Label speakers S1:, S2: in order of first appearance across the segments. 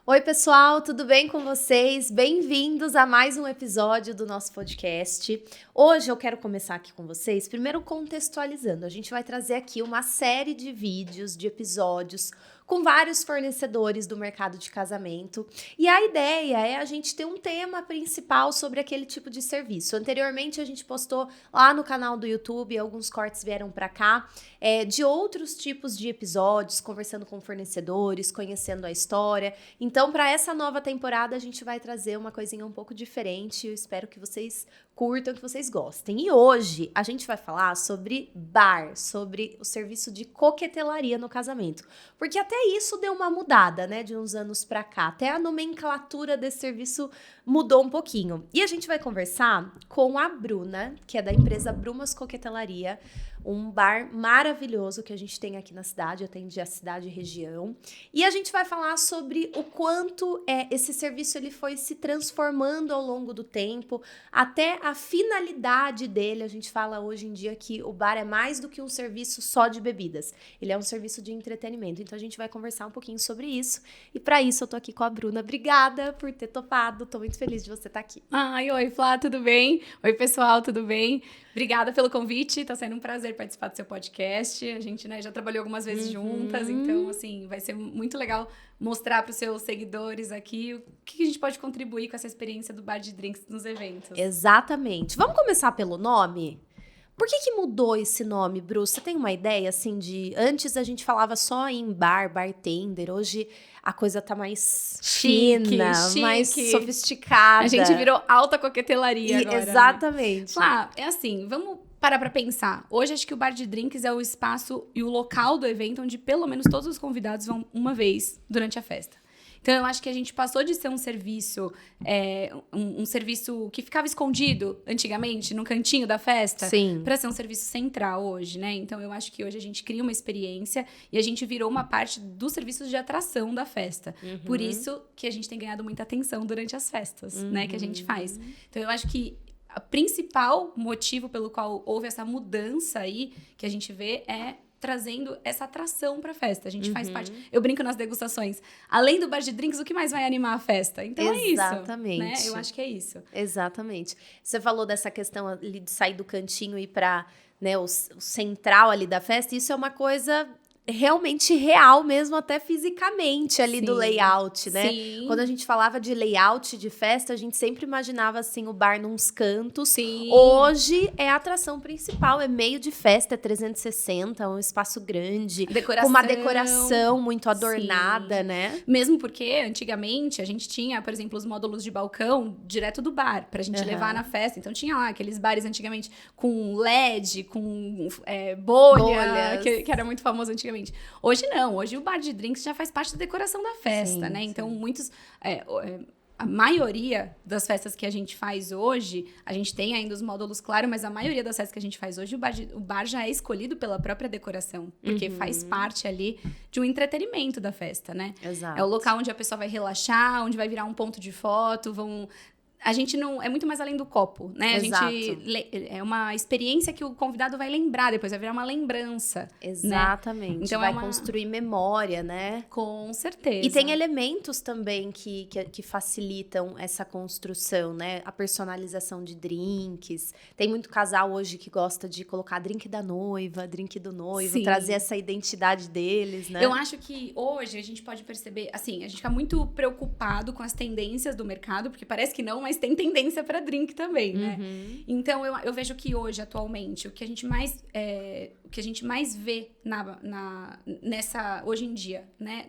S1: Oi, pessoal, tudo bem com vocês? Bem-vindos a mais um episódio do nosso podcast. Hoje eu quero começar aqui com vocês, primeiro contextualizando. A gente vai trazer aqui uma série de vídeos, de episódios, com vários fornecedores do mercado de casamento. E a ideia é a gente ter um tema principal sobre aquele tipo de serviço. Anteriormente a gente postou lá no canal do YouTube, alguns cortes vieram para cá, de outros tipos de episódios, conversando com fornecedores, conhecendo a história. Então, para essa nova temporada, a gente vai trazer uma coisinha um pouco diferente. Eu espero que vocês curtam, que vocês gostem. E hoje a gente vai falar sobre bar, sobre o serviço de coquetelaria no casamento. Porque até isso deu uma mudada, né, de uns anos para cá. Até a nomenclatura desse serviço mudou um pouquinho. E a gente vai conversar com a Bruna, que é da empresa Brumas Coquetelaria, um bar maravilhoso que a gente tem aqui na cidade, atende a cidade e região. E a gente vai falar sobre o quanto esse serviço ele foi se transformando ao longo do tempo, até a finalidade dele. A gente fala hoje em dia que o bar é mais do que um serviço só de bebidas. Ele é um serviço de entretenimento. Então a gente vai conversar um pouquinho sobre isso. E para isso eu tô aqui com a Bruna. Obrigada por ter topado. Tô muito feliz de você estar aqui.
S2: Oi, Flá, tudo bem? Oi, pessoal, tudo bem? Obrigada pelo convite, tá sendo um prazer participar do seu podcast. A gente, já trabalhou algumas vezes juntas, então, assim, vai ser muito legal mostrar para os seus seguidores aqui o que a gente pode contribuir com essa experiência do bar de drinks nos eventos.
S1: Exatamente. Vamos começar pelo nome? Por que mudou esse nome, Bruce? Você tem uma ideia, assim, de... Antes a gente falava só em bar, bartender. Hoje a coisa tá mais fina,
S2: chique.
S1: Mais sofisticada.
S2: A gente virou alta coquetelaria agora.
S1: Exatamente.
S2: Né? É assim, vamos parar pra pensar. Hoje acho que o bar de drinks é o espaço e o local do evento onde pelo menos todos os convidados vão uma vez durante a festa. Então, eu acho que a gente passou de ser um serviço, um serviço que ficava escondido antigamente, no cantinho da festa, para ser um serviço central hoje, né? Então, eu acho que hoje a gente cria uma experiência e a gente virou uma parte dos serviços de atração da festa. Por isso que a gente tem ganhado muita atenção durante as festas, né? Que a gente faz. Então, eu acho que o principal motivo pelo qual houve essa mudança aí, que a gente vê, é trazendo essa atração pra festa. A gente faz parte... Eu brinco nas degustações. Além do bar de drinks, o que mais vai animar a festa? Então
S1: Exatamente.
S2: É isso. Né? Eu acho que é isso.
S1: Exatamente. Você falou dessa questão ali de sair do cantinho e ir pra, né, o central ali da festa. Isso é uma coisa... realmente real mesmo, até fisicamente ali do layout, né?
S2: Sim.
S1: Quando a gente falava de layout de festa, a gente sempre imaginava, assim, o bar nos cantos.
S2: Sim.
S1: Hoje é a atração principal, é meio de festa, é 360, é um espaço grande. Com uma decoração muito adornada, né?
S2: Mesmo porque, antigamente, a gente tinha, por exemplo, os módulos de balcão direto do bar, pra gente levar na festa. Então, tinha lá aqueles bares antigamente com LED, com bolha, que era muito famoso antigamente. Hoje não, hoje o bar de drinks já faz parte da decoração da festa, né? Então, muitos... a maioria das festas que a gente faz hoje, a gente tem ainda os módulos, claro, mas a maioria das festas que a gente faz hoje, o bar já é escolhido pela própria decoração, porque faz parte ali de um entretenimento da festa, né?
S1: Exato.
S2: É o local onde a pessoa vai relaxar, onde vai virar um ponto de foto, A gente não... É muito mais além do copo, né?
S1: Exato.
S2: É uma experiência que o convidado vai lembrar depois, vai virar uma lembrança.
S1: Exatamente.
S2: Né? Então
S1: vai construir memória, né?
S2: Com certeza.
S1: E tem elementos também que facilitam essa construção, né? A personalização de drinks. Tem muito casal hoje que gosta de colocar drink da noiva, drink do noivo, trazer essa identidade deles, né?
S2: Eu acho que hoje a gente pode perceber, assim, a gente fica muito preocupado com as tendências do mercado, porque parece que não, mas tem tendência para drink também, né? Então, eu vejo que hoje, atualmente, o que a gente mais vê hoje em dia, né?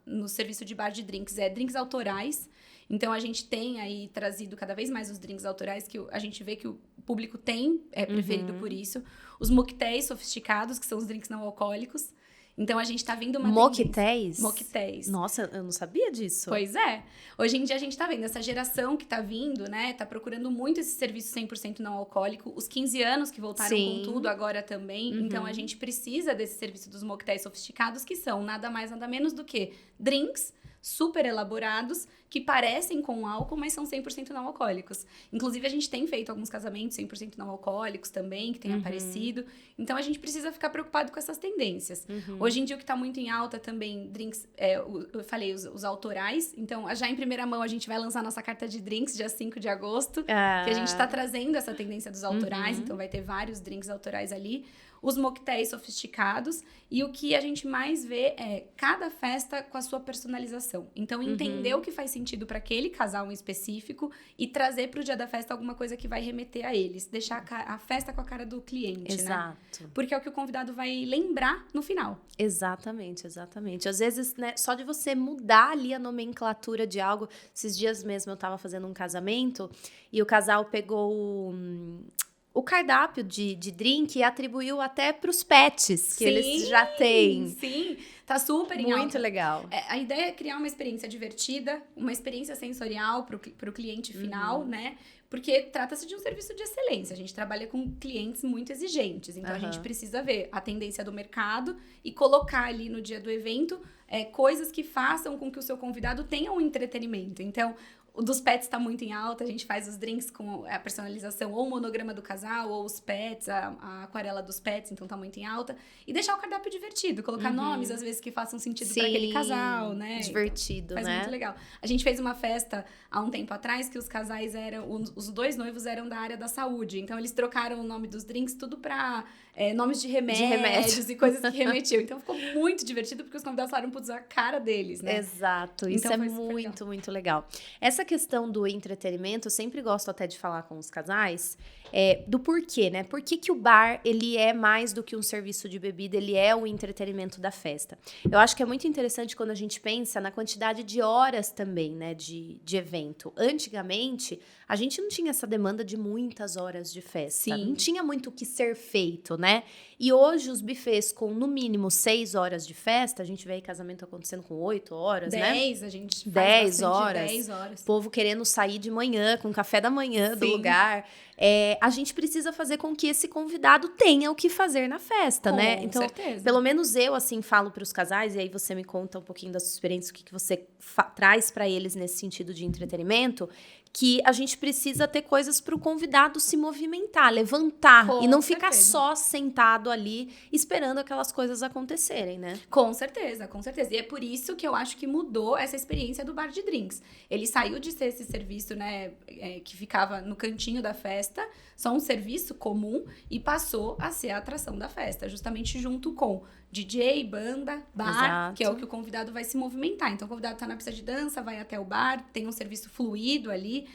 S2: No serviço de bar de drinks, é drinks autorais. Então, a gente tem aí trazido cada vez mais os drinks autorais, que a gente vê que o público tem preferido por isso. Os mocktails sofisticados, que são os drinks não alcoólicos. Então, a gente tá vendo uma
S1: Mocktails?
S2: Mocktails.
S1: Nossa, eu não sabia disso.
S2: Pois é. Hoje em dia, a gente tá vendo essa geração que tá vindo, né? Tá procurando muito esse serviço 100% não alcoólico. Os 15 anos que voltaram com tudo agora também. Então, a gente precisa desse serviço dos mocktails sofisticados, que são nada mais, nada menos do que drinks super elaborados, que parecem com álcool, mas são 100% não alcoólicos. Inclusive, a gente tem feito alguns casamentos 100% não alcoólicos também, que tem aparecido. Então, a gente precisa ficar preocupado com essas tendências. Hoje em dia, o que está muito em alta também, drinks, eu falei, os autorais. Então, já em primeira mão, a gente vai lançar nossa carta de drinks, dia 5 de agosto, que a gente está trazendo essa tendência dos autorais. Então, vai ter vários drinks autorais ali. Os mocktails sofisticados, e o que a gente mais vê é cada festa com a sua personalização. Então, entender o que faz sentido para aquele casal em específico e trazer para o dia da festa alguma coisa que vai remeter a eles. Deixar a festa com a cara do cliente,
S1: Exato.
S2: né? Porque é o que o convidado vai lembrar no final.
S1: Exatamente, exatamente. Às vezes, né, só de você mudar ali a nomenclatura de algo. Esses dias mesmo eu tava fazendo um casamento e o casal pegou o cardápio de drink e atribuiu até para os pets que eles já têm.
S2: Sim, tá super em alta.
S1: Muito legal.
S2: A ideia é criar uma experiência divertida, uma experiência sensorial pro cliente final, né? Porque trata-se de um serviço de excelência. A gente trabalha com clientes muito exigentes. Então, a gente precisa ver a tendência do mercado e colocar ali no dia do evento coisas que façam com que o seu convidado tenha um entretenimento. Então, o dos pets está muito em alta, a gente faz os drinks com a personalização, ou o monograma do casal, ou os pets, a aquarela dos pets, então tá muito em alta. E deixar o cardápio divertido, colocar nomes, às vezes, que façam sentido para aquele casal, né?
S1: Divertido,
S2: então,
S1: né?
S2: Faz muito legal. A gente fez uma festa há um tempo atrás que os casais os dois noivos eram da área da saúde, então eles trocaram o nome dos drinks tudo para nomes de remédios e coisas que remetiam. Então ficou muito divertido, porque os convidados falaram, putz, a cara deles, né?
S1: Exato, isso
S2: então,
S1: é muito, muito legal. Essa questão do entretenimento, eu sempre gosto até de falar com os casais, do porquê, né? Por que o bar, ele é mais do que um serviço de bebida, ele é o entretenimento da festa. Eu acho que é muito interessante quando a gente pensa na quantidade de horas também, né, de evento. Antigamente, a gente não tinha essa demanda de muitas horas de festa.
S2: Sim.
S1: Não tinha muito o que ser feito, né? E hoje, os buffets com, no mínimo, 6 horas de festa, a gente vê aí casamento acontecendo com 8 horas,
S2: 10,
S1: né?
S2: a gente faz
S1: 10 horas.
S2: 10 horas.
S1: O povo querendo sair de manhã, com café da manhã do
S2: Sim.
S1: lugar. A gente precisa fazer com que esse convidado tenha o que fazer na festa, né?
S2: Com
S1: Então,
S2: certeza.
S1: pelo menos eu, assim, falo para os casais, e aí você me conta um pouquinho da sua experiência, o que você traz para eles nesse sentido de entretenimento, que a gente precisa ter coisas para o convidado se movimentar, levantar,
S2: Com
S1: e não ficar
S2: certeza.
S1: só sentado ali esperando aquelas coisas acontecerem, né?
S2: Com certeza, com certeza. E é por isso que eu acho que mudou essa experiência do bar de drinks. Ele saiu de ser esse serviço, né, que ficava no cantinho da festa, só um serviço comum, e passou a ser a atração da festa, justamente junto com DJ, banda, bar,
S1: Exato.
S2: que é o que o convidado vai se movimentar. Então, o convidado tá na pista de dança, vai até o bar, tem um serviço fluido ali,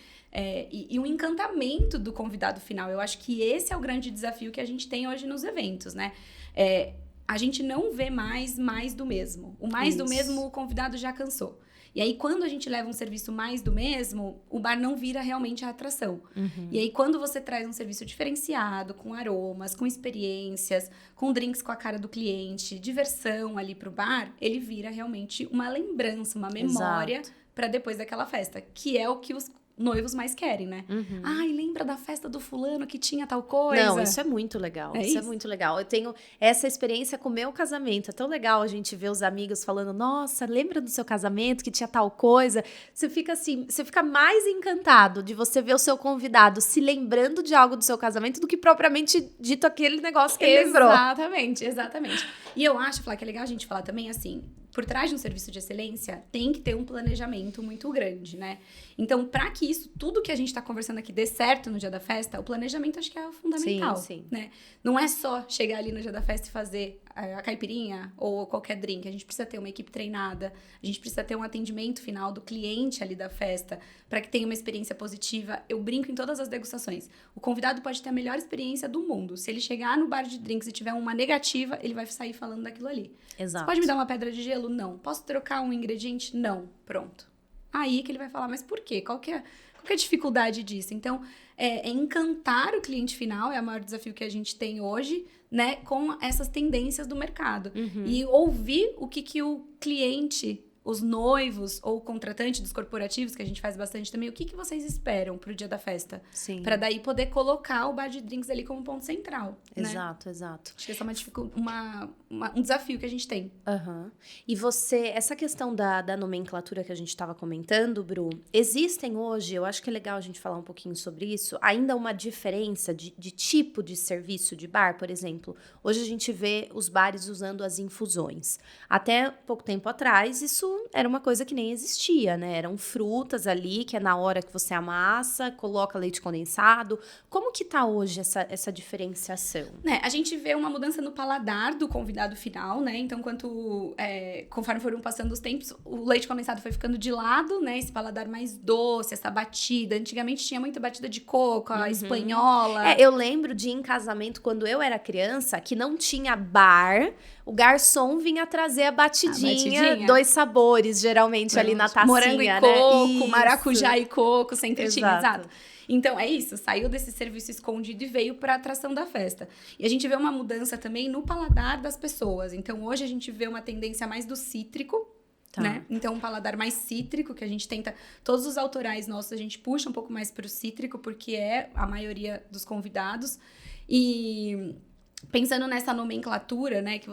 S2: e um encantamento do convidado final. Eu acho que esse é o grande desafio que a gente tem hoje nos eventos, né? A gente não vê mais do mesmo. O mais do
S1: Isso.
S2: mesmo, o convidado já cansou. E aí, quando a gente leva um serviço mais do mesmo, o bar não vira realmente a atração. E aí, quando você traz um serviço diferenciado, com aromas, com experiências, com drinks com a cara do cliente, diversão ali pro bar, ele vira realmente uma lembrança, uma memória para depois daquela festa, que é o que os noivos mais querem, né? Ai, lembra da festa do fulano que tinha tal coisa?
S1: Não, isso é muito legal. Isso é muito legal. Eu tenho essa experiência com o meu casamento. É tão legal a gente ver os amigos falando, nossa, lembra do seu casamento que tinha tal coisa? Você fica assim, você fica mais encantado de você ver o seu convidado se lembrando de algo do seu casamento do que propriamente dito aquele negócio que ele lembrou.
S2: Exatamente, exatamente. E eu acho, Flá, que é legal a gente falar também assim, por trás de um serviço de excelência, tem que ter um planejamento muito grande, né? Então, para que isso, tudo que a gente tá conversando aqui dê certo no dia da festa, o planejamento acho que é fundamental,
S1: Sim.
S2: né? Não é só chegar ali no dia da festa e fazer a caipirinha ou qualquer drink. A gente precisa ter uma equipe treinada, a gente precisa ter um atendimento final do cliente ali da festa, para que tenha uma experiência positiva. Eu brinco em todas as degustações. O convidado pode ter a melhor experiência do mundo. Se ele chegar no bar de drinks e tiver uma negativa, ele vai sair falando daquilo ali.
S1: Exato.
S2: Você pode me dar uma pedra de gelo? Não. Posso trocar um ingrediente? Não. Pronto. Aí que ele vai falar, mas por quê? Qual que é a dificuldade disso? Então, encantar o cliente final é o maior desafio que a gente tem hoje, né? Com essas tendências do mercado. E ouvir o que o cliente, os noivos ou o contratante dos corporativos, que a gente faz bastante também, o que vocês esperam pro dia da festa?
S1: Sim.
S2: Para daí poder colocar o bar de drinks ali como ponto central, né?
S1: Exato, exato.
S2: Acho que essa é um desafio que a gente tem.
S1: Uhum. E essa questão da nomenclatura que a gente estava comentando, Bru, existem hoje, eu acho que é legal a gente falar um pouquinho sobre isso, ainda uma diferença de tipo de serviço de bar, por exemplo. Hoje a gente vê os bares usando as infusões. Até pouco tempo atrás, isso era uma coisa que nem existia, né? Eram frutas ali, que é na hora que você amassa, coloca leite condensado. Como que tá hoje essa diferenciação?
S2: Né, a gente vê uma mudança no paladar do convidado final, né? Então, conforme foram passando os tempos, o leite condensado foi ficando de lado, né? Esse paladar mais doce, essa batida. Antigamente tinha muita batida de coco, a espanhola.
S1: Eu lembro de ir em casamento, quando eu era criança, que não tinha bar, o garçom vinha trazer a batidinha. 2 sabores, geralmente, ali na tacinha,
S2: morango e coco, maracujá e coco, sempre tinha, exato. Então, é isso, saiu desse serviço escondido e veio para a atração da festa. E a gente vê uma mudança também no paladar das pessoas. Então, hoje a gente vê uma tendência mais do cítrico, né? Então, um paladar mais cítrico, que a gente tenta... Todos os autorais nossos, a gente puxa um pouco mais para o cítrico, porque é a maioria dos convidados. E... pensando nessa nomenclatura, né, que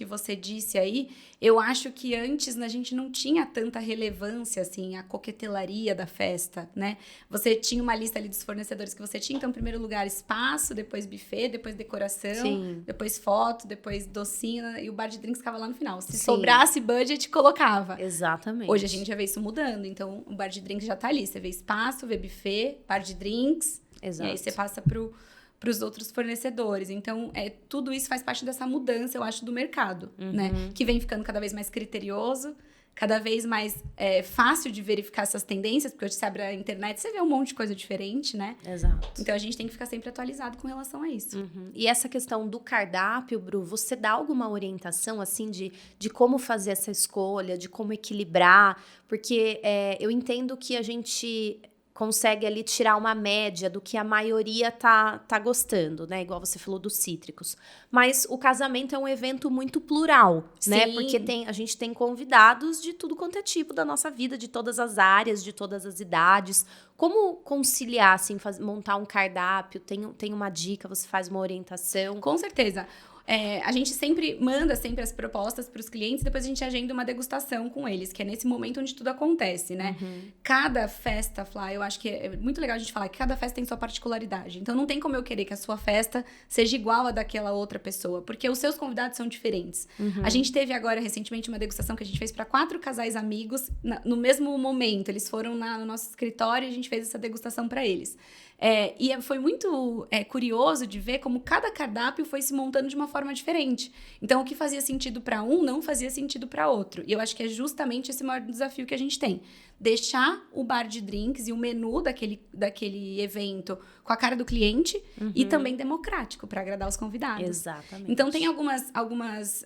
S2: você disse aí, eu acho que antes a gente não tinha tanta relevância, assim, a coquetelaria da festa, né? Você tinha uma lista ali dos fornecedores que você tinha, então, em primeiro lugar, espaço, depois buffet, depois decoração, depois foto, depois docinho, e o bar de drinks ficava lá no final. Se sobrasse budget, colocava.
S1: Exatamente.
S2: Hoje a gente já vê isso mudando, então, o bar de drinks já tá ali. Você vê espaço, vê buffet, bar de drinks,
S1: exato.
S2: E aí você passa para os outros fornecedores. Então, tudo isso faz parte dessa mudança, eu acho, do mercado, né? Que vem ficando cada vez mais criterioso, cada vez mais fácil de verificar essas tendências, porque hoje você abre a internet, você vê um monte de coisa diferente, né?
S1: Exato.
S2: Então, a gente tem que ficar sempre atualizado com relação a isso.
S1: E essa questão do cardápio, Bru, você dá alguma orientação, assim, de como fazer essa escolha, de como equilibrar? Porque eu entendo que a gente... consegue ali tirar uma média do que a maioria tá gostando, né? Igual você falou dos cítricos. Mas o casamento é um evento muito plural, né? Porque a gente tem convidados de tudo quanto é tipo da nossa vida, de todas as áreas, de todas as idades. Como conciliar, assim, montar um cardápio? Tem uma dica, você faz uma orientação?
S2: Com certeza. A gente sempre manda as propostas para os clientes, depois a gente agenda uma degustação com eles, que é nesse momento onde tudo acontece, né? Cada festa, Flá, eu acho que é muito legal a gente falar que cada festa tem sua particularidade. Então, não tem como eu querer que a sua festa seja igual a daquela outra pessoa, porque os seus convidados são diferentes. A gente teve agora, recentemente, uma degustação que a gente fez para 4 casais amigos no mesmo momento. Eles foram no nosso escritório e a gente fez essa degustação para eles. E foi muito curioso de ver como cada cardápio foi se montando de uma forma diferente. Então, o que fazia sentido para um não fazia sentido para outro. E eu acho que é justamente esse maior desafio que a gente tem. Deixar o bar de drinks e o menu daquele evento com a cara do cliente e também democrático para agradar os convidados.
S1: Exatamente.
S2: Então, tem algumas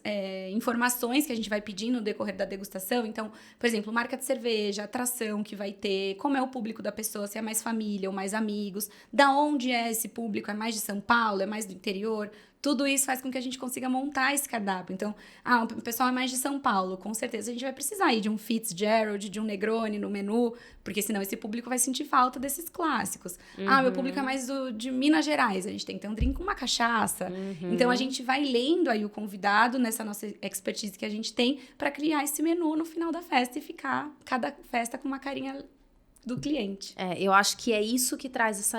S2: informações que a gente vai pedir no decorrer da degustação. Então, por exemplo, marca de cerveja, atração que vai ter, como é o público da pessoa, se é mais família ou mais amigos, da onde é esse público, é mais de São Paulo, é mais do interior. Tudo isso faz com que a gente consiga montar esse cardápio. Então, o pessoal é mais de São Paulo, com certeza a gente vai precisar aí de um Fitzgerald, de um Negroni no menu, porque senão esse público vai sentir falta desses clássicos. Meu público é mais de Minas Gerais, a gente tem que ter um drink com uma cachaça. Então, a gente vai lendo aí o convidado nessa nossa expertise que a gente tem para criar esse menu no final da festa e ficar cada festa com uma carinha do cliente.
S1: Eu acho que é isso que traz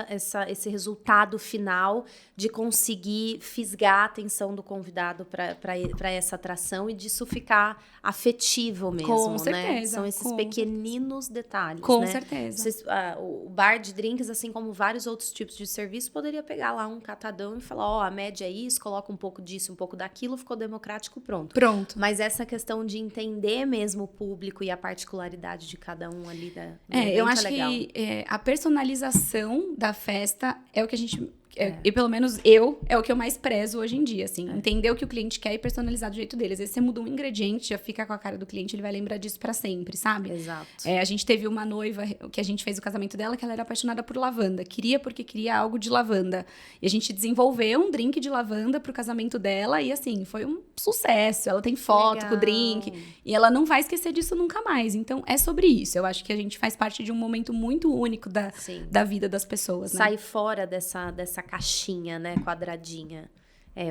S1: esse resultado final de conseguir fisgar a atenção do convidado para essa atração e disso ficar afetivo mesmo,
S2: Com
S1: né?
S2: certeza.
S1: São esses pequeninos detalhes,
S2: Com
S1: né?
S2: certeza.
S1: O bar de drinks, assim como vários outros tipos de serviço, poderia pegar lá um catadão e falar, a média é isso, coloca um pouco disso, um pouco daquilo, ficou democrático, pronto.
S2: Mas
S1: essa questão de entender mesmo o público e a particularidade de cada um ali
S2: eu acho que a personalização da festa é o que a gente... E pelo menos é o que eu mais prezo hoje em dia, assim. Entender o que o cliente quer e personalizar do jeito dele. Às vezes você muda um ingrediente, já fica com a cara do cliente, ele vai lembrar disso pra sempre, sabe?
S1: Exato.
S2: A gente teve uma noiva, que a gente fez o casamento dela, que ela era apaixonada por lavanda. Porque queria algo de lavanda. E a gente desenvolveu um drink de lavanda pro casamento dela e, assim, foi um sucesso. Ela tem foto com o drink. E ela não vai esquecer disso nunca mais. Então, é sobre isso. Eu acho que a gente faz parte de um momento muito único da vida das pessoas, né?
S1: Sai fora dessa caixinha, né, quadradinha.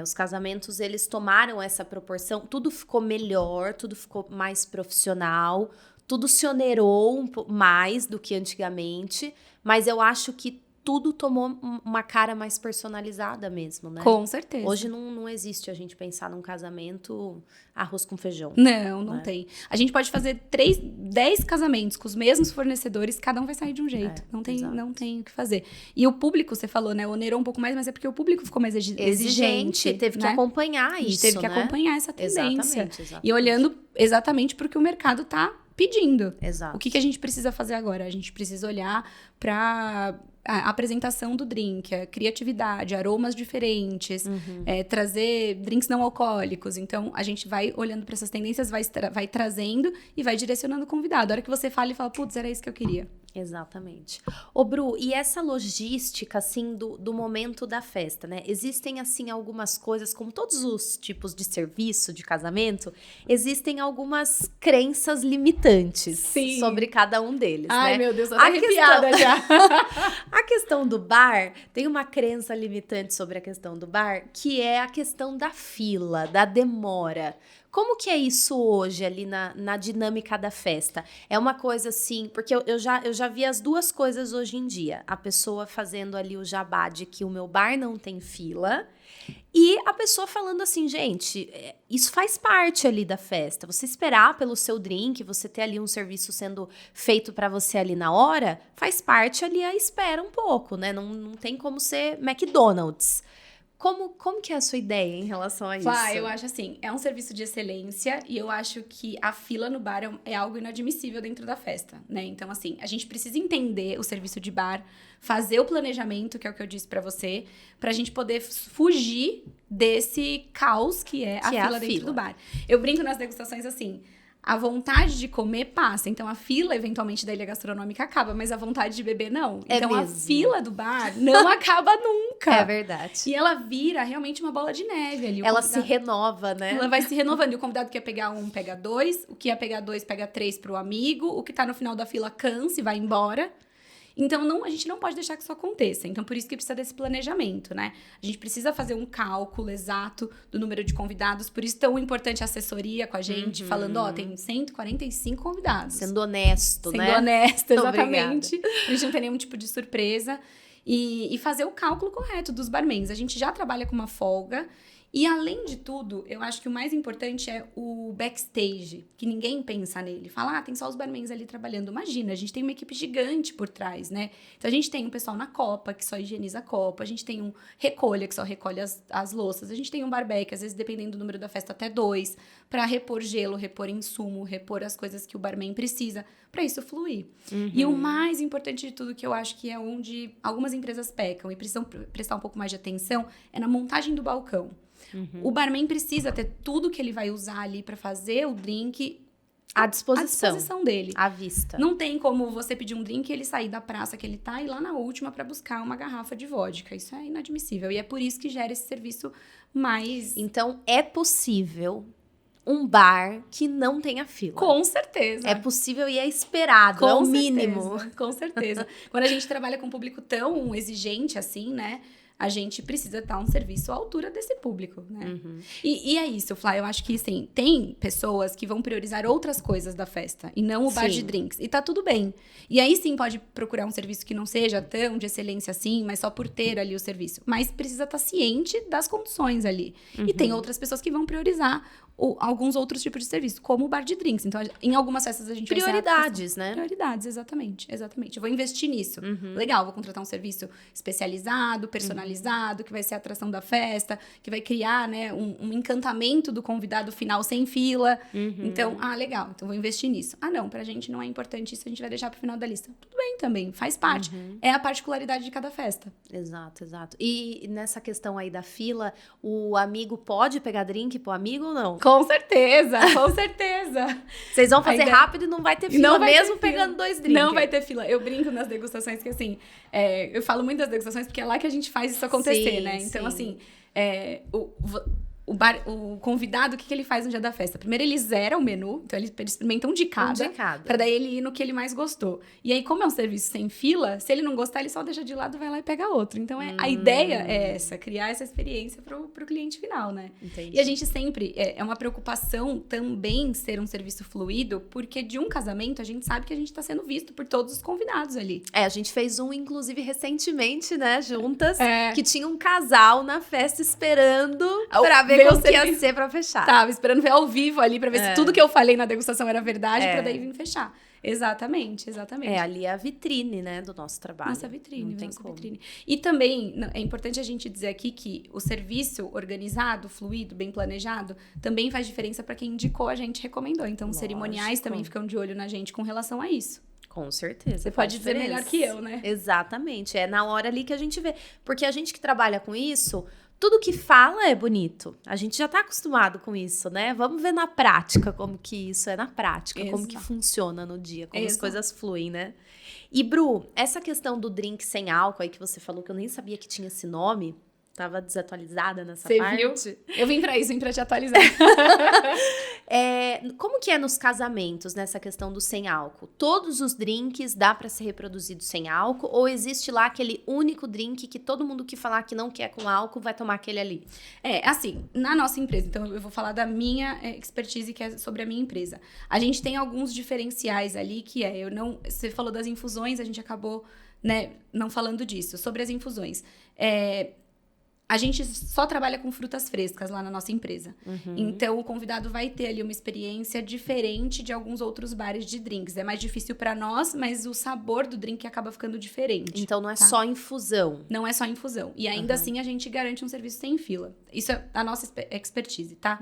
S1: Os casamentos, eles tomaram essa proporção, tudo ficou melhor, tudo ficou mais profissional, tudo se onerou mais do que antigamente, mas eu acho que tudo tomou uma cara mais personalizada mesmo, né?
S2: Com certeza.
S1: Hoje não existe a gente pensar num casamento arroz com feijão.
S2: Não tem. A gente pode fazer 10 casamentos com os mesmos fornecedores, cada um vai sair de um jeito. Não tem o que fazer. E o público, você falou, né? Onerou um pouco mais, mas é porque o público ficou mais exigente.
S1: Teve que
S2: né?
S1: acompanhar isso,
S2: A gente teve que
S1: né?
S2: acompanhar essa tendência.
S1: Exatamente.
S2: E olhando exatamente para o que o mercado tá pedindo.
S1: Exato.
S2: O que a gente precisa fazer agora? A gente precisa olhar para a apresentação do drink, a criatividade, aromas diferentes, trazer drinks não alcoólicos. Então, a gente vai olhando para essas tendências, vai trazendo e vai direcionando o convidado. A hora que você fala e fala, putz, era isso que eu queria.
S1: Exatamente. Ô, Bru, e essa logística, assim, do momento da festa, né? Existem, assim, algumas coisas, como todos os tipos de serviço de casamento, existem algumas crenças limitantes sobre cada um deles,
S2: Ai,
S1: né?
S2: meu Deus, tô arrepiada já.
S1: A questão do bar, tem uma crença limitante sobre a questão do bar, que é a questão da fila, da demora. Como que é isso hoje ali na dinâmica da festa? É uma coisa assim, porque eu já vi as duas coisas hoje em dia. A pessoa fazendo ali o jabá de que o meu bar não tem fila e a pessoa falando assim, gente, isso faz parte ali da festa. Você esperar pelo seu drink, você ter ali um serviço sendo feito para você ali na hora, faz parte ali a espera um pouco, né? Não tem como ser McDonald's. Como que é a sua ideia em relação a isso?
S2: Eu acho assim, é um serviço de excelência e eu acho que a fila no bar é algo inadmissível dentro da festa, né? Então, assim, a gente precisa entender o serviço de bar, fazer o planejamento, que é o que eu disse pra você, pra gente poder fugir desse caos que é a fila dentro do bar. Eu brinco nas degustações assim, a vontade de comer passa. Então, a fila, eventualmente, da ilha gastronômica acaba, mas a vontade de beber, não. Então, a fila do bar não acaba nunca.
S1: É verdade.
S2: E ela vira realmente uma bola de neve ali.
S1: Ela se renova, né?
S2: Ela vai se renovando. E o convidado que ia pegar um, pega dois. O que ia pegar dois, pega três pro amigo. O que tá no final da fila cansa e vai embora. Então, a gente não pode deixar que isso aconteça. Então, por isso que precisa desse planejamento, né? A gente precisa fazer um cálculo exato do número de convidados. Por isso, tão importante a assessoria com a gente, falando, tem 145 convidados.
S1: Sendo honesto, né?
S2: Sendo honesto, exatamente. A gente não tem nenhum tipo de surpresa. E fazer o cálculo correto dos barmans. A gente já trabalha com uma folga. E, além de tudo, eu acho que o mais importante é o backstage, que ninguém pensa nele. Fala, tem só os barmans ali trabalhando. Imagina, a gente tem uma equipe gigante por trás, né? Então, a gente tem um pessoal na copa, que só higieniza a copa. A gente tem um recolha, que só recolhe as louças. A gente tem um barbeque, às vezes, dependendo do número da festa, até 2, para repor gelo, repor insumo, repor as coisas que o barman precisa, para isso fluir. E o mais importante de tudo, que eu acho que é onde algumas empresas pecam e precisam prestar um pouco mais de atenção, é na montagem do balcão. O barman precisa ter tudo que ele vai usar ali para fazer o drink à disposição dele.
S1: À vista.
S2: Não tem como você pedir um drink e ele sair da praça que ele tá e ir lá na última para buscar uma garrafa de vodka. Isso é inadmissível. E é por isso que gera esse serviço mais...
S1: Então, é possível um bar que não tenha fila.
S2: Com certeza.
S1: É possível e é esperado, é o mínimo.
S2: Com certeza. Quando a gente trabalha com um público tão exigente assim, né? A gente precisa dar um serviço à altura desse público, né? E é isso, Flá. Eu acho que, assim, tem pessoas que vão priorizar outras coisas da festa e não o bar de drinks. E tá tudo bem. E aí, sim, pode procurar um serviço que não seja tão de excelência assim, mas só por ter ali o serviço. Mas precisa estar ciente das condições ali. E tem outras pessoas que vão priorizar alguns outros tipos de serviço, como o bar de drinks. Então, em algumas festas a gente
S1: prioridades, né?
S2: Prioridades, exatamente. Eu vou investir nisso. Legal, vou contratar um serviço especializado, personalizado, que vai ser a atração da festa, que vai criar, né, um encantamento do convidado final sem fila. Então, legal, então vou investir nisso. Não, pra gente não é importante isso, a gente vai deixar pro final da lista. Tudo bem também, faz parte. É a particularidade de cada festa.
S1: Exato. E nessa questão aí da fila, o amigo pode pegar drink pro amigo ou não?
S2: Com certeza, com certeza.
S1: Vocês vão fazer rápido e não vai ter fila, mesmo pegando 2 drinks.
S2: Não vai ter fila. Eu brinco nas degustações que, assim, eu falo muito das degustações porque é lá que a gente faz isso acontecer, né? Então, assim, o convidado, o que ele faz no dia da festa? Primeiro ele zera o menu, então ele experimenta um de cada. Pra daí ele ir no que ele mais gostou. E aí, como é um serviço sem fila, se ele não gostar, ele só deixa de lado, vai lá e pega outro. Então, a ideia é essa, criar essa experiência pro cliente final, né?
S1: Entendi.
S2: E a gente sempre, é uma preocupação também ser um serviço fluido, porque de um casamento, a gente sabe que a gente tá sendo visto por todos os convidados ali.
S1: A gente fez um, inclusive, recentemente, né, juntas, que tinha um casal na festa esperando pra ver como que ia ser pra fechar.
S2: Tava esperando ver ao vivo ali, pra ver se tudo que eu falei na degustação era verdade, pra daí vir fechar. Exatamente.
S1: Ali é a vitrine, né, do nosso trabalho.
S2: Nossa vitrine. E também, é importante a gente dizer aqui que o serviço organizado, fluido, bem planejado, também faz diferença pra quem indicou, a gente recomendou. Então, os cerimoniais também ficam de olho na gente com relação a isso.
S1: Com certeza.
S2: Você pode dizer melhor que eu, né?
S1: Exatamente. É na hora ali que a gente vê. Porque a gente que trabalha com isso, tudo que fala é bonito. A gente já tá acostumado com isso, né? Vamos ver na prática como que isso é na prática, como que funciona no dia, como as coisas fluem, né? E, Bru, essa questão do drink sem álcool aí que você falou, que eu nem sabia que tinha esse nome, tava desatualizada nessa parte.
S2: Você viu? Eu vim pra te atualizar.
S1: Como que é nos casamentos, nessa questão do sem álcool? Todos os drinks dá pra ser reproduzido sem álcool? Ou existe lá aquele único drink que todo mundo que falar que não quer com álcool vai tomar aquele ali?
S2: Assim, na nossa empresa, então eu vou falar da minha expertise, que é sobre a minha empresa. A gente tem alguns diferenciais ali, que você falou das infusões, a gente acabou, né, não falando disso. Sobre as infusões, a gente só trabalha com frutas frescas lá na nossa empresa. Então, o convidado vai ter ali uma experiência diferente de alguns outros bares de drinks. É mais difícil para nós, mas o sabor do drink acaba ficando diferente.
S1: Então, não é só infusão.
S2: Não é só infusão. E ainda assim, a gente garante um serviço sem fila. Isso é a nossa expertise, tá?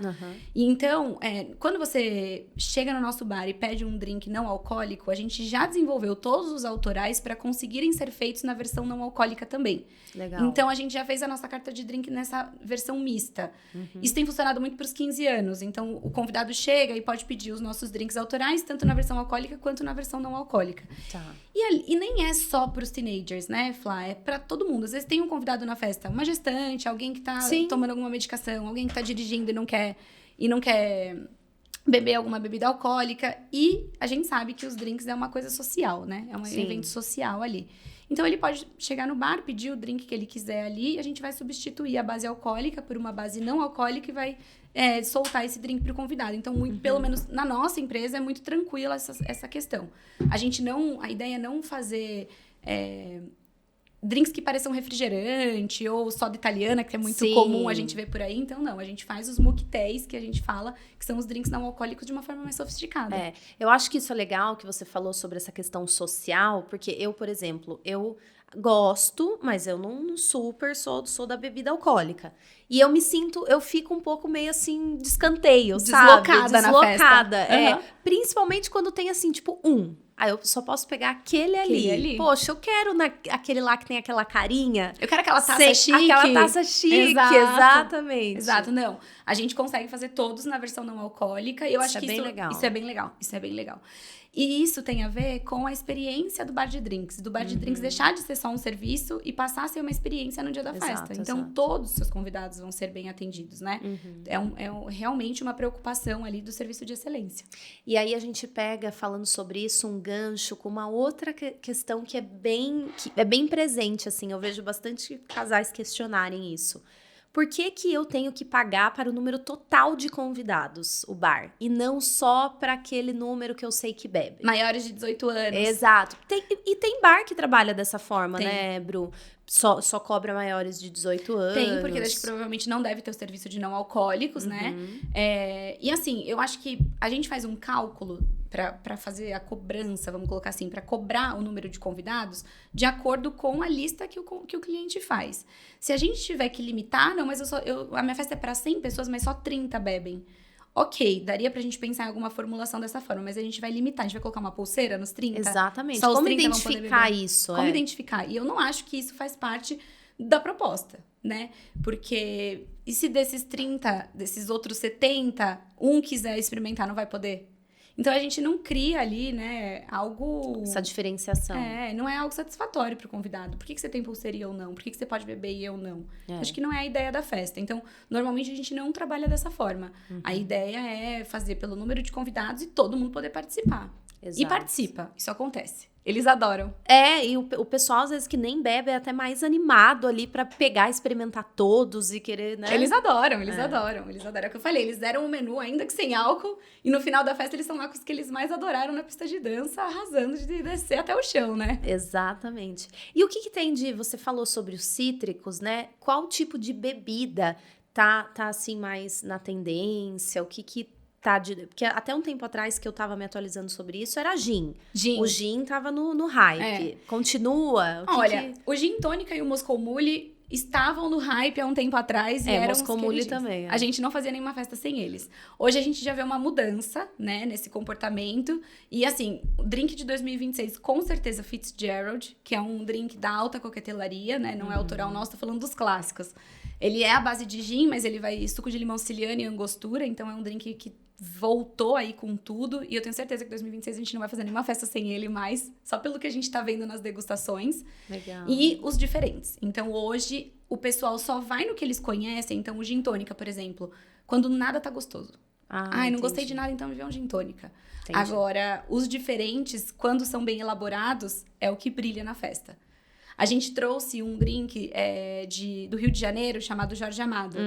S2: E então, quando você chega no nosso bar e pede um drink não alcoólico, a gente já desenvolveu todos os autorais para conseguirem ser feitos na versão não alcoólica também.
S1: Legal.
S2: Então, a gente já fez a nossa carta de drink nessa versão mista. Isso tem funcionado muito para os 15 anos. Então, o convidado chega e pode pedir os nossos drinks autorais, tanto na versão alcoólica quanto na versão não alcoólica.
S1: Tá.
S2: E nem é só para os teenagers, né, Flá? É para todo mundo. Às vezes tem um convidado na festa, uma gestante, alguém que tá tomando alguma medicação, alguém que tá dirigindo e não quer beber alguma bebida alcoólica. E a gente sabe que os drinks é uma coisa social, né? É um evento social ali. Então, ele pode chegar no bar, pedir o drink que ele quiser ali, e a gente vai substituir a base alcoólica por uma base não alcoólica e vai soltar esse drink para o convidado. Então, pelo menos na nossa empresa, é muito tranquila essa questão. A ideia é não fazer drinks que pareçam refrigerante ou soda italiana, que é muito comum a gente ver por aí. Então, não. A gente faz os mocktails, que a gente fala, que são os drinks não alcoólicos de uma forma mais sofisticada.
S1: Eu acho que isso é legal, que você falou sobre essa questão social, porque eu, por exemplo, eu gosto, mas eu não super sou da bebida alcoólica. E eu fico um pouco meio assim, de escanteio, sabe?
S2: Deslocada na festa.
S1: Principalmente quando tem assim, tipo, Aí eu só posso pegar aquele ali. Poxa, eu quero aquele lá que tem aquela carinha.
S2: Eu quero aquela taça chique.
S1: Aquela taça chique, exatamente.
S2: Exato, não. A gente consegue fazer todos na versão não alcoólica. E eu acho que
S1: legal.
S2: Isso é bem legal. E isso tem a ver com a experiência do bar de drinks. Do bar de drinks deixar de ser só um serviço e passar a ser uma experiência no dia da festa. Então, todos os seus convidados vão ser bem atendidos, né? É realmente uma preocupação ali do serviço de excelência.
S1: E aí, a gente pega, falando sobre isso, um gancho com uma outra questão que é bem presente, assim. Eu vejo bastante casais questionarem isso. Por que eu tenho que pagar para o número total de convidados, o bar? E não só para aquele número que eu sei que bebe?
S2: Maiores de 18 anos.
S1: Exato. Tem bar que trabalha dessa forma, né, Bru? Só cobra maiores de 18 anos.
S2: Tem, porque acho que provavelmente não deve ter o serviço de não alcoólicos, né? E assim, eu acho que a gente faz um cálculo para fazer a cobrança, vamos colocar assim, para cobrar o número de convidados de acordo com a lista que o cliente faz. Se a gente tiver que limitar, não, mas a minha festa é para 100 pessoas, mas só 30 bebem. Ok, daria pra gente pensar em alguma formulação dessa forma, mas a gente vai limitar, a gente vai colocar uma pulseira nos 30?
S1: Exatamente.
S2: Só os
S1: Como
S2: 30
S1: identificar isso?
S2: Como identificar? E eu não acho que isso faz parte da proposta, né? Porque, e se desses 30, desses outros 70, um quiser experimentar, não vai poder? Então, a gente não cria ali, né, algo...
S1: Essa diferenciação.
S2: Não é algo satisfatório pro convidado. Por que você tem pulseira e eu não? Por que você pode beber e eu não? Acho que não é a ideia da festa. Então, normalmente, a gente não trabalha dessa forma. A ideia é fazer pelo número de convidados e todo mundo poder participar.
S1: Exato.
S2: E participa. Isso acontece. Eles adoram.
S1: E o pessoal, às vezes, que nem bebe, é até mais animado ali pra pegar, experimentar todos e querer, né?
S2: Eles adoram. É o que eu falei, eles deram um menu, ainda que sem álcool, e no final da festa eles estão lá com os que eles mais adoraram na pista de dança, arrasando de descer até o chão, né?
S1: Exatamente. E o que tem você falou sobre os cítricos, né? Qual tipo de bebida tá assim, mais na tendência? O que porque até um tempo atrás que eu tava me atualizando sobre isso, era gin. O gin tava no hype. Continua?
S2: Olha, o gin tônica e o Moscow Mule estavam no hype há um tempo atrás e eram os
S1: Moscow Mule também.
S2: A gente não fazia nenhuma festa sem eles. Hoje a gente já vê uma mudança, né, nesse comportamento. E assim, o drink de 2026, com certeza Fitzgerald, que é um drink da alta coquetelaria, né, não é autoral nosso, tô falando dos clássicos. Ele é à base de gin, mas ele vai suco de limão siciliano e angostura, então é um drink que voltou aí com tudo, e eu tenho certeza que em 2026 a gente não vai fazer nenhuma festa sem ele mais, só pelo que a gente tá vendo nas degustações.
S1: Legal.
S2: E os diferentes. Então, hoje, o pessoal só vai no que eles conhecem. Então, o gin tônica, por exemplo, quando nada tá gostoso. Não gostei de nada, então me vê um gin tônica. Entendi. Agora, os diferentes, quando são bem elaborados, é o que brilha na festa. A gente trouxe um drink do Rio de Janeiro chamado Jorge Amado.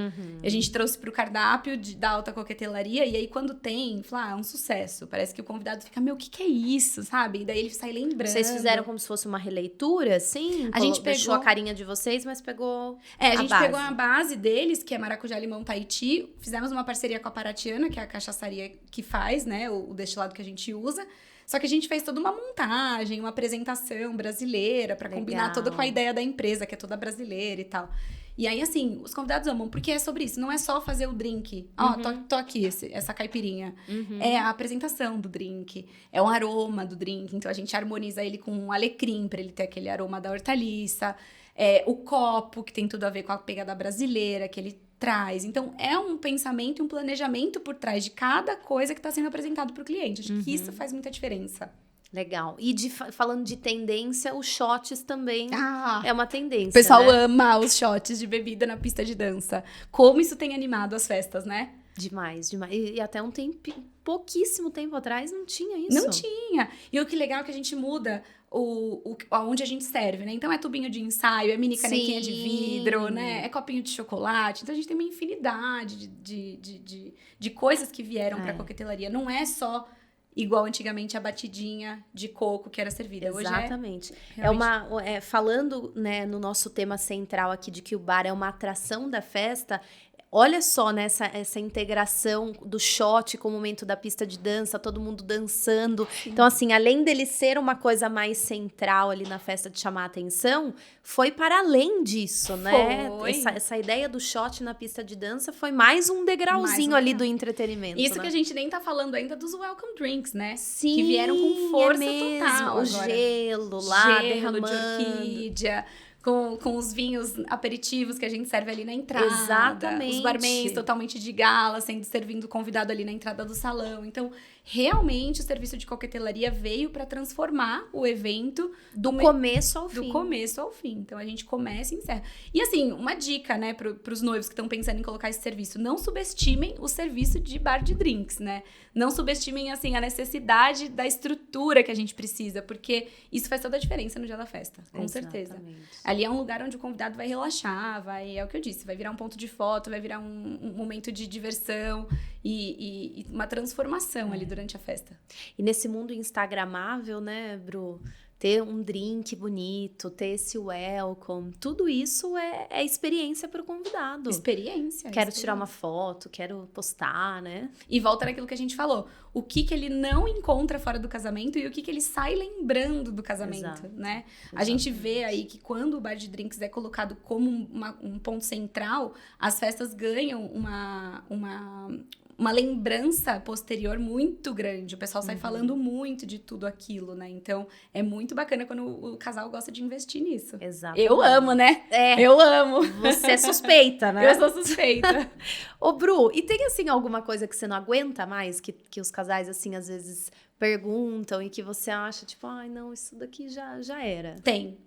S2: A gente trouxe pro cardápio da alta coquetelaria. E aí, quando tem, é um sucesso. Parece que o convidado fica, o que é isso, sabe? E daí ele sai lembrando.
S1: Vocês fizeram como se fosse uma releitura, assim?
S2: A gente
S1: deixou a carinha de vocês, mas pegou
S2: a gente pegou a base deles, que é maracujá, limão, Tahiti. Fizemos uma parceria com a Paratiana, que é a cachaçaria que faz, né? O destilado que a gente usa. Só que a gente fez toda uma montagem, uma apresentação brasileira pra combinar toda com a ideia da empresa, que é toda brasileira e tal. E aí, assim, os convidados amam, porque é sobre isso. Não é só fazer o drink. Tô aqui, essa caipirinha. É a apresentação do drink. É o aroma do drink. Então, a gente harmoniza ele com um alecrim, pra ele ter aquele aroma da hortaliça. O copo, que tem tudo a ver com a pegada brasileira, que ele traz. Então, é um pensamento e um planejamento por trás de cada coisa que está sendo apresentado para o cliente. Acho que isso faz muita diferença.
S1: Legal. E falando de tendência, os shots também é uma tendência,
S2: o pessoal,
S1: né?
S2: ama os shots de bebida na pista de dança. Como isso tem animado as festas, né?
S1: Demais. E até pouquíssimo tempo atrás não tinha isso.
S2: Não tinha. E o que legal é que a gente muda onde a gente serve, né? Então, é tubinho de ensaio, é mini canequinha de vidro, né? É copinho de chocolate. Então, a gente tem uma infinidade de coisas que vieram pra coquetelaria. Não é só igual antigamente a batidinha de coco que era servida.
S1: Exatamente.
S2: Hoje
S1: falando, né, no nosso tema central aqui de que o bar é uma atração da festa. Olha só, né, essa integração do shot com o momento da pista de dança, todo mundo dançando. Sim. Então, assim, além dele ser uma coisa mais central ali na festa de chamar a atenção, foi para além disso, né? Essa ideia do shot na pista de dança foi mais um degrauzinho ali do entretenimento.
S2: Isso, né? Que a gente nem tá falando ainda dos welcome drinks, né? Sim, que vieram com força total.
S1: O gelo lá, derramando.
S2: De orquídea. Com os vinhos aperitivos que a gente serve ali na entrada.
S1: Exatamente.
S2: Os barmans totalmente de gala, servindo o convidado ali na entrada do salão. Então, realmente, o serviço de coquetelaria veio para transformar o evento
S1: do começo ao fim.
S2: Do começo ao fim. Então, a gente começa e encerra. E, assim, uma dica, né, pros noivos que estão pensando em colocar esse serviço. Não subestimem o serviço de bar de drinks, né? Não subestimem, assim, a necessidade da estrutura que a gente precisa, porque isso faz toda a diferença no dia da festa, com certeza. Ali é um lugar onde o convidado vai relaxar, é o que eu disse, vai virar um ponto de foto, vai virar um momento de diversão e uma transformação ali durante a festa.
S1: E nesse mundo instagramável, né, Bru? Ter um drink bonito, ter esse welcome, tudo isso é experiência para o convidado.
S2: Experiência.
S1: Quero tirar uma foto, quero postar, né?
S2: E volta naquilo que a gente falou. O que ele não encontra fora do casamento e o que ele sai lembrando do casamento, né? A gente vê aí que quando o bar de drinks é colocado como um ponto central, as festas ganham uma lembrança posterior muito grande. O pessoal sai falando muito de tudo aquilo, né? Então, é muito bacana quando o casal gosta de investir nisso.
S1: Exatamente.
S2: Eu amo, né?
S1: É.
S2: Eu amo.
S1: Você é suspeita, né?
S2: Eu sou suspeita.
S1: Ô, Bru, e tem, assim, alguma coisa que você não aguenta mais? Que os casais, assim, às vezes perguntam e que você acha, tipo, ai, não, isso daqui já era.
S2: Tem.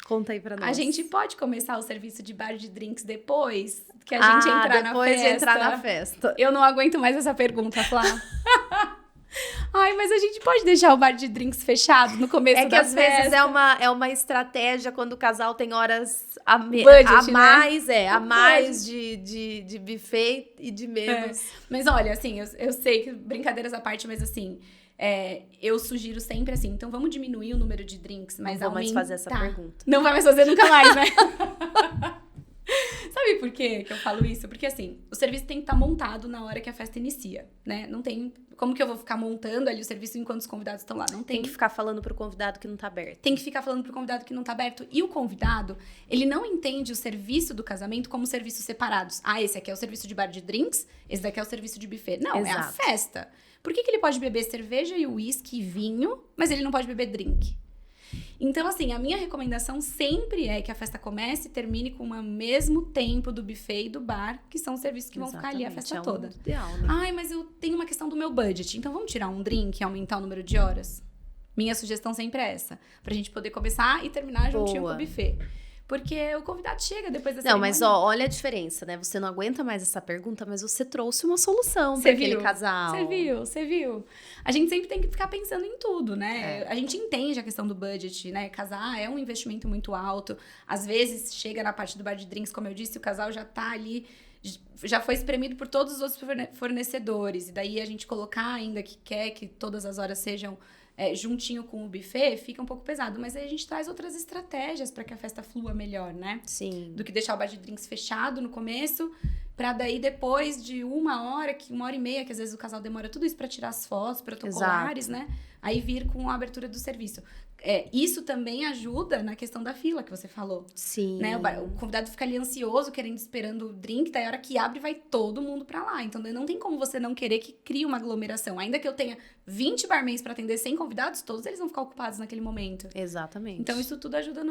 S1: Conta aí pra nós.
S2: A gente pode começar o serviço de bar de drinks depois que a gente entrar na festa?
S1: Depois de entrar na festa.
S2: Eu não aguento mais essa pergunta, Flá. Ai, mas a gente pode deixar o bar de drinks fechado no começo da festa?
S1: É que às vezes é uma estratégia quando o casal tem horas a mais,
S2: né?
S1: a mais de buffet e de menos.
S2: Mas olha, assim, eu sei que brincadeiras à parte, mas assim... eu sugiro sempre assim, então vamos diminuir o número de drinks, mas
S1: não vou mais fazer essa pergunta.
S2: Não vai mais fazer nunca mais, né? Sabe por quê que eu falo isso? Porque assim, o serviço tem que estar montado na hora que a festa inicia, né? Não tem... Como que eu vou ficar montando ali o serviço enquanto os convidados estão lá? Não tem.
S1: Tem que ficar falando pro convidado que não tá aberto.
S2: Tem que ficar falando pro convidado que não tá aberto. E o convidado, ele não entende o serviço do casamento como serviços separados. Ah, esse aqui é o serviço de bar de drinks, esse daqui é o serviço de buffet. Não,
S1: Exato.
S2: É a festa. Por que ele pode beber cerveja e uísque e vinho, mas ele não pode beber drink? Então, assim, a minha recomendação sempre é que a festa comece e termine com o mesmo tempo do buffet e do bar, que são os serviços que vão ficar ali a festa toda.
S1: Ideal, né?
S2: Ai, mas eu tenho uma questão do meu budget, então vamos tirar um drink e aumentar o número de horas? Minha sugestão sempre é essa, pra gente poder começar e terminar juntinho com o buffet. Porque o convidado chega depois da cerimônia.
S1: Não, mas olha a diferença, né? Você não aguenta mais essa pergunta, mas você trouxe uma solução para aquele casal.
S2: Você viu. A gente sempre tem que ficar pensando em tudo, né? A gente entende a questão do budget, né? Casar é um investimento muito alto. Às vezes, chega na parte do bar de drinks, como eu disse, o casal já tá ali, já foi espremido por todos os outros fornecedores. E daí a gente colocar ainda que quer que todas as horas sejam... juntinho com o buffet, fica um pouco pesado. Mas aí a gente traz outras estratégias para que a festa flua melhor, né?
S1: Sim.
S2: Do que deixar o bar de drinks fechado no começo, para daí depois de 1 hora, 1 hora e meia, que às vezes o casal demora tudo isso para tirar as fotos protocolares, né? Aí vir com a abertura do serviço. Isso também ajuda na questão da fila que você falou.
S1: Sim.
S2: Né? O convidado fica ali ansioso, esperando o drink, daí a hora que abre, vai todo mundo pra lá. Então, não tem como você não querer que crie uma aglomeração. Ainda que eu tenha 20 barmans pra atender 100 convidados, todos eles vão ficar ocupados naquele momento.
S1: Exatamente.
S2: Então, isso tudo ajuda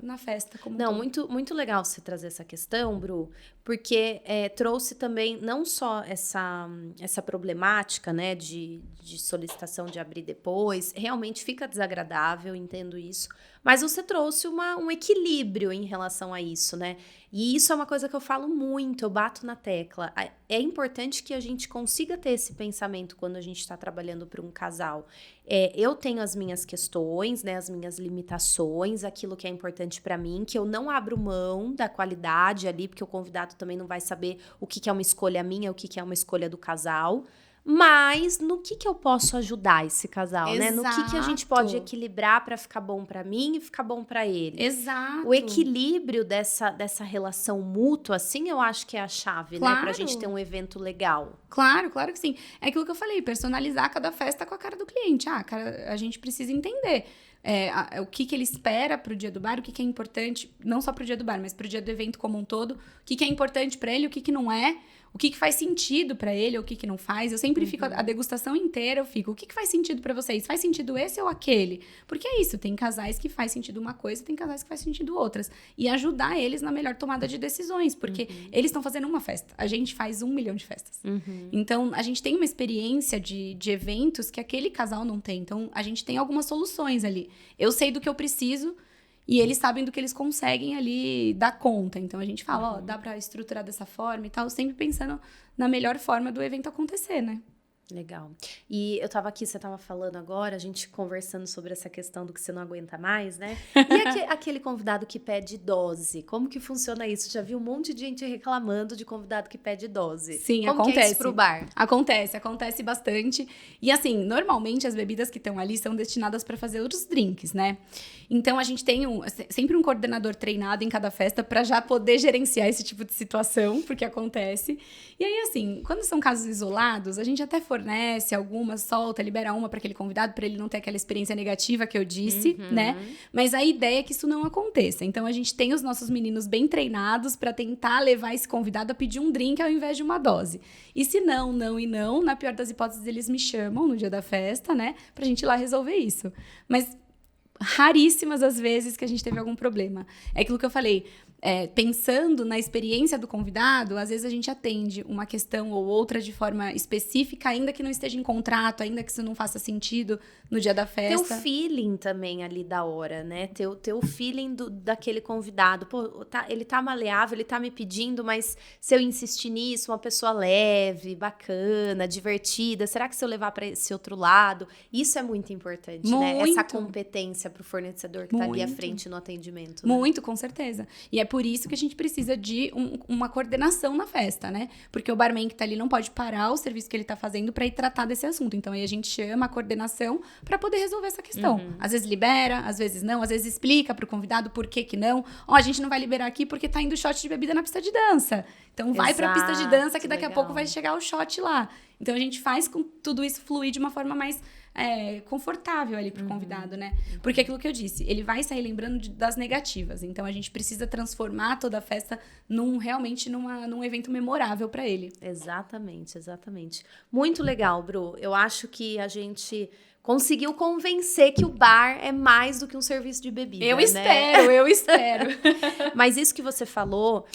S2: na festa. Como
S1: não,
S2: todo.
S1: muito, muito legal você trazer essa questão, Bru, porque trouxe também não só essa problemática, né, de solicitação de abrir depois, realmente fica desagradável, entendo isso, mas você trouxe um equilíbrio em relação a isso, né? E isso é uma coisa que eu falo muito, eu bato na tecla. É importante que a gente consiga ter esse pensamento quando a gente está trabalhando para um casal. Eu tenho as minhas questões, né, as minhas limitações, aquilo que é importante para mim, que eu não abro mão da qualidade ali, porque o convidado também não vai saber o que é uma escolha minha, o que é uma escolha do casal. Mas no que eu posso ajudar esse casal, né? No que a gente pode equilibrar para ficar bom para mim e ficar bom para ele.
S2: Exato.
S1: O equilíbrio dessa relação mútua, assim, eu acho que é a chave, né? Pra gente ter um evento legal.
S2: Claro que sim. É aquilo que eu falei, personalizar cada festa com a cara do cliente. A gente precisa entender o que ele espera pro dia do bar, o que é importante, não só pro dia do bar, mas pro dia do evento como um todo, o que é importante para ele, o que não é, o que faz sentido para ele, o que não faz. Eu sempre fico, a degustação inteira, eu fico, o que faz sentido para vocês? Faz sentido esse ou aquele? Porque é isso, tem casais que faz sentido uma coisa, tem casais que faz sentido outras. E ajudar eles na melhor tomada de decisões, porque eles estão fazendo uma festa, a gente faz 1 milhão de festas. Então, a gente tem uma experiência de eventos que aquele casal não tem. Então, a gente tem algumas soluções ali. Eu sei do que eu preciso, e eles sabem do que eles conseguem ali dar conta. Então, a gente fala, dá pra estruturar dessa forma e tal, sempre pensando na melhor forma do evento acontecer, né?
S1: Legal. E eu tava aqui, você tava falando agora, a gente conversando sobre essa questão do que você não aguenta mais, né? E aquele convidado que pede dose, como que funciona isso? Já vi um monte de gente reclamando de convidado que pede dose.
S2: Sim,
S1: como
S2: acontece.
S1: Que é isso pro bar?
S2: Acontece bastante. E assim, normalmente as bebidas que estão ali são destinadas para fazer outros drinks, né? Então a gente tem sempre um coordenador treinado em cada festa para já poder gerenciar esse tipo de situação, porque acontece. E aí, assim, quando são casos isolados, a gente até fornece algumas, solta, libera uma para aquele convidado, para ele não ter aquela experiência negativa que eu disse, né? Mas a ideia é que isso não aconteça. Então, a gente tem os nossos meninos bem treinados para tentar levar esse convidado a pedir um drink ao invés de uma dose. E se não, na pior das hipóteses, eles me chamam no dia da festa, né? Pra gente ir lá resolver isso. Mas raríssimas as vezes que a gente teve algum problema. É aquilo que eu falei. Pensando na experiência do convidado, às vezes a gente atende uma questão ou outra de forma específica, ainda que não esteja em contrato, ainda que isso não faça sentido no dia da festa.
S1: Ter o feeling também ali da hora, né? Ter o feeling daquele convidado. Pô, ele tá maleável, ele tá me pedindo, mas se eu insistir nisso, uma pessoa leve, bacana, divertida, será que se eu levar para esse outro lado? Isso é muito importante, né? Essa competência pro fornecedor que tá ali à frente no atendimento. Né?
S2: Muito, com certeza. E é por isso que a gente precisa de uma coordenação na festa, né? Porque o barman que tá ali não pode parar o serviço que ele tá fazendo pra ir tratar desse assunto. Então, aí a gente chama a coordenação pra poder resolver essa questão. Às vezes libera, às vezes não, às vezes explica pro convidado por que não. A gente não vai liberar aqui porque tá indo shot de bebida na pista de dança. Então, vai pra pista de dança que daqui a pouco vai chegar o shot lá. Então, a gente faz com tudo isso fluir de uma forma mais confortável ali pro convidado, né? Porque aquilo que eu disse, ele vai sair lembrando das negativas. Então, a gente precisa transformar toda a festa realmente num evento memorável para ele.
S1: Exatamente. Muito legal, Bru. Eu acho que a gente conseguiu convencer que o bar é mais do que um serviço de bebida,
S2: eu espero.
S1: Mas isso que você falou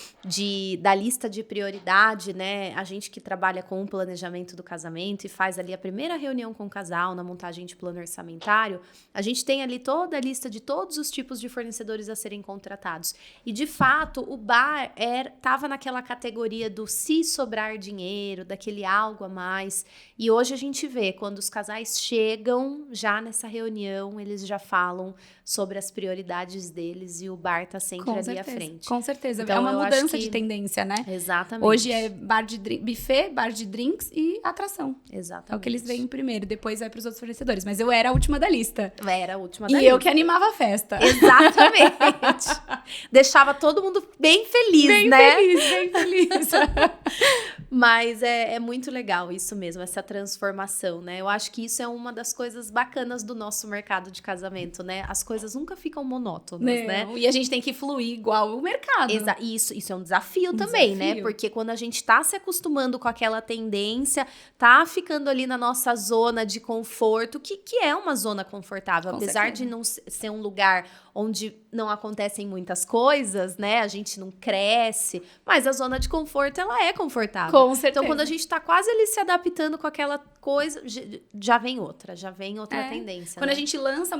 S1: da lista de prioridade, né? A gente que trabalha com o planejamento do casamento e faz ali a primeira reunião com o casal na montagem de plano orçamentário, a gente tem ali toda a lista de todos os tipos de fornecedores a serem contratados. E, de fato, o bar estava naquela categoria do se sobrar dinheiro, daquele algo a mais. E hoje a gente vê, quando os casais chegam já nessa reunião, eles já falam sobre as prioridades deles e o bar tá sempre ali à frente.
S2: Com certeza.
S1: Então,
S2: é uma mudança de tendência, né?
S1: Exatamente.
S2: Hoje é buffet, bar de drinks e atração.
S1: Exatamente.
S2: É o que eles veem primeiro, depois vai pros outros fornecedores. Mas eu era a última da lista.
S1: Era a última da lista.
S2: E eu que animava a festa.
S1: Exatamente. Deixava todo mundo bem feliz, né?
S2: Bem feliz.
S1: Mas é muito legal isso mesmo, essa transformação, né? Eu acho que isso é uma das coisas bacanas do nosso mercado de casamento, né? As coisas nunca ficam monótonas, né?
S2: E a gente tem que fluir igual o mercado.
S1: Isso é um desafio também, né? Porque quando a gente tá se acostumando com aquela tendência, tá ficando ali na nossa zona de conforto, que é uma zona confortável, apesar de não ser um lugar onde não acontecem muitas coisas, né? A gente não cresce, mas a zona de conforto, ela é confortável.
S2: Com certeza.
S1: Então, quando a gente tá quase ali se adaptando com aquela coisa, já vem outra tendência.
S2: Quando
S1: né?
S2: a gente lança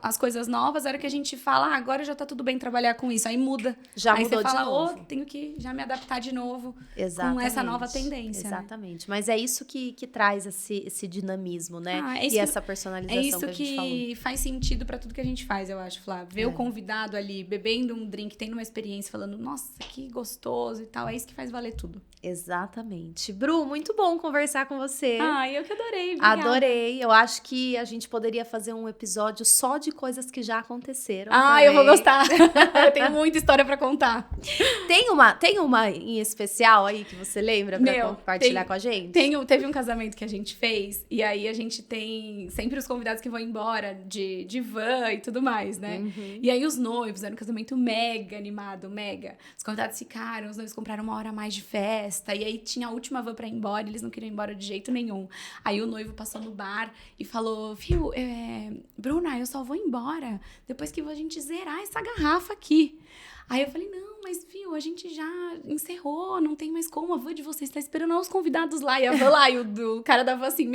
S2: as coisas novas, a hora que a gente fala, agora já tá tudo bem trabalhar com isso, aí muda.
S1: Já
S2: aí
S1: mudou
S2: você fala,
S1: de novo.
S2: tenho que já me adaptar de novo
S1: Exatamente.
S2: com essa nova tendência.
S1: Exatamente. Né? Mas é isso que traz esse dinamismo, né? E essa personalização
S2: que a gente falou.
S1: É isso que
S2: faz sentido pra tudo que a gente faz, eu acho, Flávia. Ver o convidado ali bebendo um drink, tendo uma experiência, falando, nossa, que gostoso e tal. É isso que faz valer tudo.
S1: Exatamente. Bru, muito bom conversar com você.
S2: Eu que adorei. Obrigada.
S1: Adorei. Eu acho que a gente poderia fazer um episódio só de coisas que já aconteceram.
S2: Eu vou gostar. Eu tenho muita história pra contar.
S1: Tem uma em especial aí que você lembra pra compartilhar com a gente?
S2: Teve um casamento que a gente fez, e aí a gente tem sempre os convidados que vão embora de van e tudo mais, né? E aí os noivos, era um casamento mega animado, mega. Os convidados ficaram, os noivos compraram uma hora a mais de festa, e aí tinha a última van pra ir embora, eles não queriam ir embora de jeito nenhum. Aí o noivo passou no bar e falou, viu, Bruna, eu só vou embora depois que a gente zerar essa garrafa aqui. Aí eu falei, não, mas viu, a gente já encerrou, não tem mais como, a van de vocês tá esperando os convidados lá. E a van lá, e o cara da van assim,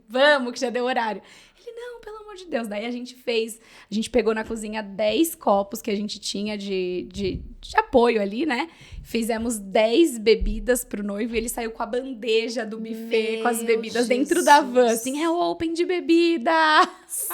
S2: vamos, que já deu horário. Ele, não, pelo amor de Deus. Daí a gente pegou na cozinha 10 copos que a gente tinha de apoio ali, né? Fizemos 10 bebidas pro noivo e ele saiu com a bandeja do buffet, com as bebidas dentro da van. Assim, é o open de bebida.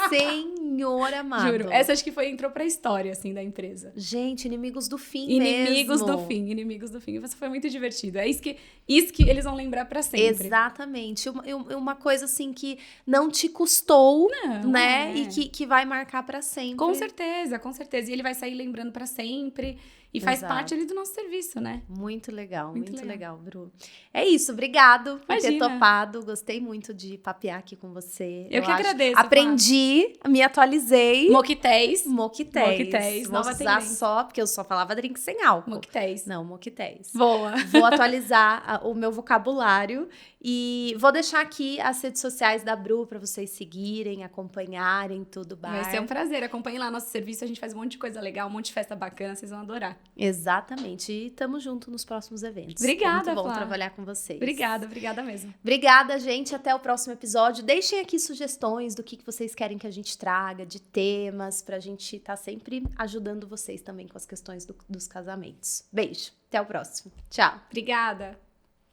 S1: Senhor amado.
S2: Juro. Essa acho que entrou pra história, assim, da empresa.
S1: Gente, inimigos do fim
S2: Inimigos
S1: mesmo.
S2: do fim, inimigos do fim. Isso foi muito divertido. É isso que eles vão lembrar pra sempre.
S1: Exatamente. Uma coisa assim que não te custou,
S2: Não,
S1: né?
S2: é.
S1: E que vai marcar pra sempre.
S2: Com certeza, com certeza. E ele vai sair lembrando pra sempre. E faz
S1: Exato.
S2: parte ali do nosso serviço, né?
S1: Muito legal,
S2: Muito
S1: muito
S2: legal.
S1: legal, Bru. É isso, obrigado por ter
S2: Imagina.
S1: topado. Gostei muito de papear aqui com você.
S2: Eu que agradeço,
S1: Aprendi, me atualizei.
S2: Moquetéis.
S1: Moquetéis.
S2: Vou
S1: Vou usar
S2: tendência.
S1: só, porque eu só falava drink sem álcool.
S2: Moquetéis.
S1: Não, moquetéis.
S2: Boa.
S1: Vou atualizar o meu vocabulário e vou deixar aqui as redes sociais da Bru para vocês seguirem, acompanharem tudo bar.
S2: Vai ser um prazer. Acompanhe lá nosso serviço. A gente faz um monte de coisa legal, um monte de festa bacana. Vocês vão adorar.
S1: Exatamente. E tamo junto nos próximos eventos.
S2: Obrigada,
S1: Foi muito bom
S2: Flá.
S1: trabalhar com vocês.
S2: Obrigada mesmo.
S1: Obrigada, gente. Até o próximo episódio. Deixem aqui sugestões do que vocês querem que a gente traga, de temas, pra gente estar sempre ajudando vocês também com as questões dos casamentos. Beijo. Até o próximo. Tchau.
S2: Obrigada.